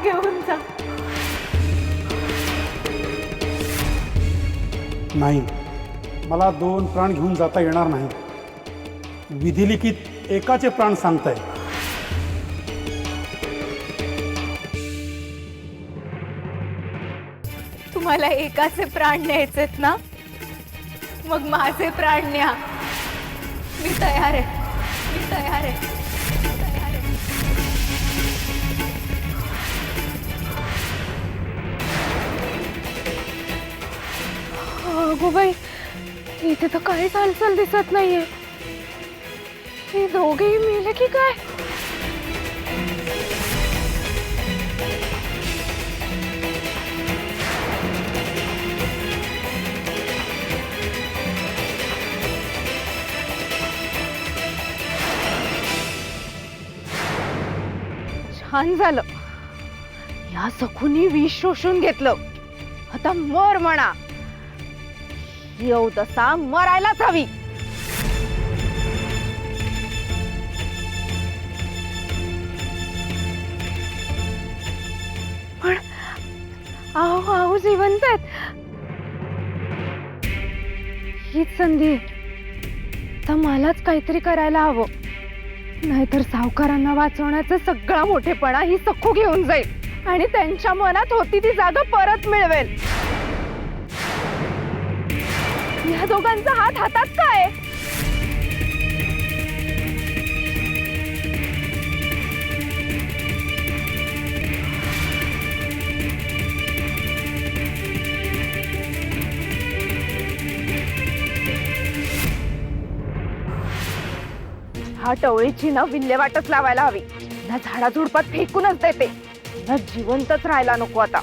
घेऊन जा. नाही, मला 2 प्राण घेऊन जाता येणार नाही. विधिलिखित एकाचे प्राण सांगताय. तुम्हाला एकाचे प्राण न्यायचेत ना, मग माझे प्राण न्या. मी तयार आहे, मी तयार आहे, मी तयार आहे. अगो बाई, इथे तर काहीच हालचाल दिसत नाहीये. हे दोघेही मेले की काय? छान झालं, या सखूनी विष शोषून घेतलं. आता मर म्हणा. येऊ तसा मरायलाच हवी. पण आहो आहो जिवंत आहेत. हीच संधी. तर मलाच काहीतरी करायला हवं, नाहीतर सावकारांना वाचवण्याचा सगळा मोठेपणा ही सखू घेऊन जाईल आणि त्यांच्या मनात होती ती जागा परत मिळवेल. या दोघांचा हात हातात काय? हा टवळीची ना विल्हेवाटच लावायला हवी. ना झाडाझुडपात फेकूनच देते, ना जिवंतच राहायला नको आता.